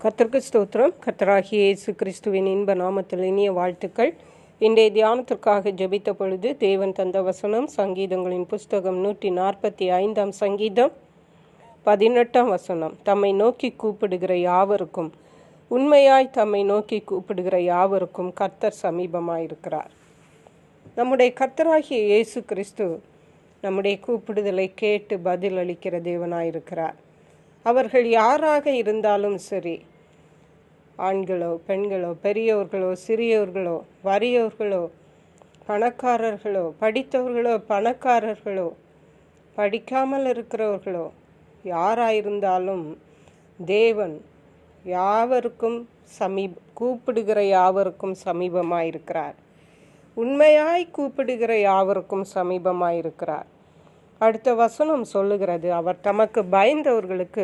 கர்த்தருக்கு ஸ்தோத்திரம். கர்த்தராகிய இயேசு கிறிஸ்துவின் இன்ப நாமத்தில் இனிய வாழ்த்துக்கள். இன்றைய தியானத்திற்காக ஜெபித்த பொழுது தேவன் தந்த வசனம் சங்கீதங்களின் புஸ்தகம் 145 சங்கீதம் 18 வசனம். தம்மை நோக்கி கூப்பிடுகிற யாவருக்கும், உண்மையாய் தம்மை நோக்கி கூப்பிடுகிற யாவருக்கும் கர்த்தர் சமீபமாயிருக்கிறார். நம்முடைய கர்த்தராகிய இயேசு கிறிஸ்து நம்முடைய கூப்பிடுதலை கேட்டு பதில் அளிக்கிற தேவனாயிருக்கிறார். அவர்கள் யாராக இருந்தாலும் சரி, ஆண்களோ பெண்களோ பெரியவர்களோ சிறியவர்களோ வறியவர்களோ பணக்காரர்களோ படித்தவர்களோ பணக்காரர்களோ படிக்காமல் இருக்கிறவர்களோ யாராயிருந்தாலும் தேவன் யாவருக்கும் கூப்பிடுகிற யாவருக்கும் சமீபமாயிருக்கிறார். உண்மையாய் கூப்பிடுகிற யாவருக்கும் சமீபமாயிருக்கிறார். அடுத்த வசனம் சொல்லுகிறது, அவர் தமக்கு பயந்தவர்களுக்கு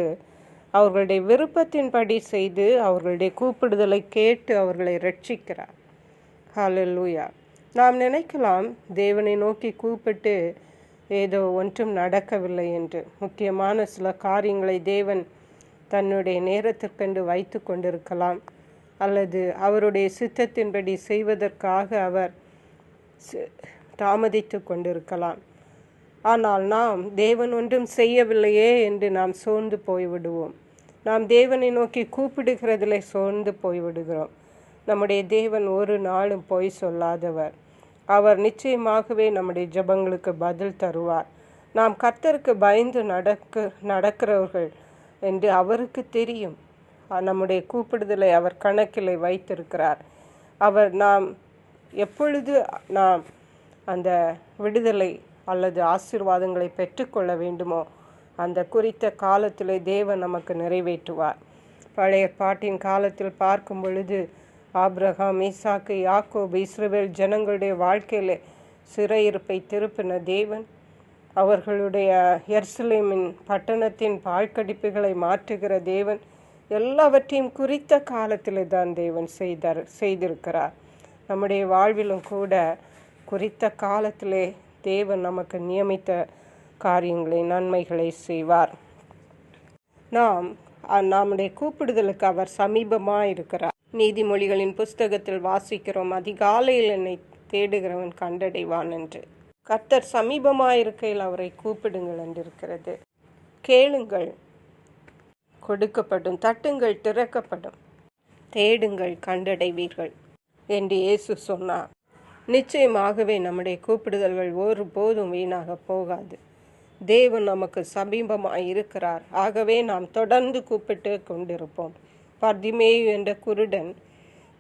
அவர்களுடைய விருப்பத்தின்படி செய்து அவர்களுடைய கூப்பிடுதலை கேட்டு அவர்களை ரட்சிக்கிறார். ஹல்லேலூயா. நாம் நினைக்கலாம் தேவனை நோக்கி கூப்பிட்டு ஏதோ ஒன்றும் நடக்கவில்லை என்று. முக்கியமான சில காரியங்களை தேவன் தன்னுடைய நேரத்திற்கென்று வைத்து கொண்டிருக்கலாம், அல்லது அவருடைய சித்தத்தின்படி செய்வதற்காக அவர் தாமதித்து கொண்டிருக்கலாம். ஆனால் நாம் தேவன் ஒன்றும் செய்யவில்லையே என்று நாம் சோர்ந்து போய்விடுவோம். நாம் தேவனை நோக்கி கூப்பிடுகிறதிலே சோர்ந்து போய்விடுகிறோம். நம்முடைய தேவன் ஒரு நாளும் பொய் சொல்லாதவர். அவர் நிச்சயமாகவே நம்முடைய ஜெபங்களுக்கு பதில் தருவார். நாம் கர்த்தருக்கு பயந்து நடக்கிறவர்கள் என்று அவருக்கு தெரியும். நம்முடைய கூப்பிடுதலை அவர் கணக்கில் வைத்திருக்கிறார். நாம் எப்பொழுது நாம் அந்த விடுதலை அல்லது ஆசீர்வாதங்களை பெற்றுக்கொள்ள வேண்டுமோ அந்த குறித்த காலத்தில் தேவன் நமக்கு நிறைவேற்றுவார். பழைய பாட்டின் காலத்தில் பார்க்கும் பொழுது ஆபிரகாம், ஈசாக்கு, யாக்கோபு, இஸ்ரவேல் ஜனங்களுடைய வாழ்க்கையில் சிறையிருப்பை திருப்பின தேவன், அவர்களுடைய எருசலேமின் பட்டணத்தின் பாழ்கடிப்புகளை மாற்றுகிற தேவன், எல்லாவற்றையும் குறித்த காலத்தில் தான் தேவன் செய்திருக்கிறார். நம்முடைய வாழ்விலும் கூட குறித்த காலத்திலே தேவன் நமக்கு நியமித்த காரியங்களை நன்மைகளை செய்வார். நம்முடைய கூப்பிடுதலுக்கு அவர் சமீபமாக இருக்கிறார். நீதிமொழிகளின் புஸ்தகத்தில் வாசிக்கிறோம், அதிகாலையில் என்னை தேடுகிறவன் கண்டடைவான் என்று. கர்த்தர் சமீபமாயிருக்கையில் அவரை கூப்பிடுங்கள் என்றிருக்கிறது. கேளுங்கள் கொடுக்கப்படும், தட்டுங்கள் திறக்கப்படும், தேடுங்கள் கண்டடைவீர்கள் என்று இயேசு சொன்னார். நிச்சயமாகவே நம்முடைய கூப்பிடுதல்கள் ஒருபோதும் வீணாக போகாது. தேவன் நமக்கு சமீபமாக இருக்கிறார். ஆகவே நாம் தொடர்ந்து கூப்பிட்டு கொண்டிருப்போம். பர்திமேயு என்ற குருடன்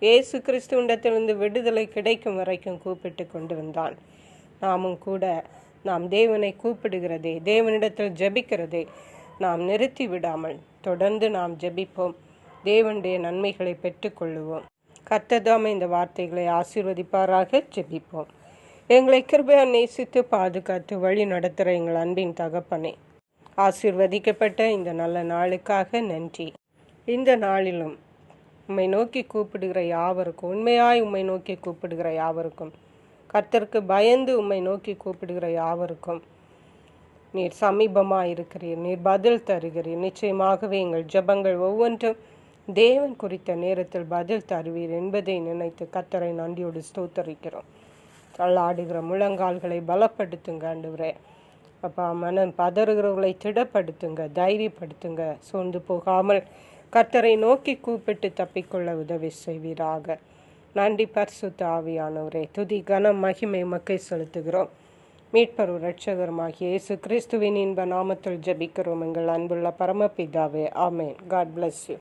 இயேசு கிறிஸ்துவிடத்திலிருந்து விடுதலை கிடைக்கும் வரைக்கும் கூப்பிட்டு கொண்டிருந்தான். நாமும் கூட நாம் தேவனை கூப்பிடுகிறதே, தேவனிடத்தில் ஜெபிக்கிறதே நாம் நிறுத்தி விடாமல் தொடர்ந்து நாம் ஜெபிப்போம். தேவனுடைய நன்மைகளை பெற்றுக்கொள்ளுவோம். கர்த்தர் இந்த வார்த்தைகளை ஆசீர்வதிப்பாராக. ஜெபிப்போம். எங்களை கிருபையா நேசித்து பாதுகாத்து வழி நடத்துகிற எங்கள் அன்பின் தகப்பனே, ஆசீர்வதிக்கப்பட்ட இந்த நல்ல நாளுக்காக நன்றி. இந்த நாளிலும் உம்மை நோக்கி கூப்பிடுகிற யாவருக்கும், உண்மையாய் உம்மை நோக்கி கூப்பிடுகிற யாவருக்கும், கர்த்தருக்கு பயந்து உம்மை நோக்கி கூப்பிடுகிற யாவருக்கும் நீர் சமீபமாக இருக்கிறீர். நீர் பதில் தருகிறீர். நிச்சயமாகவே எங்கள் ஜெபங்கள் ஒவ்வொன்றும் தேவன் குறித்த நேரத்தில் பதில் தருவீர் என்பதை நினைத்து கர்த்தரை நன்றியோடு ஸ்தோத்தரிக்கிறோம். தள்ளாடுகிற முழங்கால்களை பலப்படுத்துங்க ஆண்டவரே. அப்பா, மனம் பதறுகிறவர்களை திடப்படுத்துங்க, தைரியப்படுத்துங்க. சோர்ந்து போகாமல் கர்த்தரை நோக்கி கூப்பிட்டு தப்பிக்கொள்ள உதவி செய்வீராக. நன்றி பரிசுத்த ஆவியானவரே. துதி கனம் மகிமை உமக்கே செலுத்துகிறோம். மீட்பர் இரட்சகருமாகிய இயேசு கிறிஸ்துவின் இன்ப நாமத்தில் ஜெபிக்கிறோம் எங்கள் அன்புள்ள பரமபிதாவே. ஆமேன். God bless you.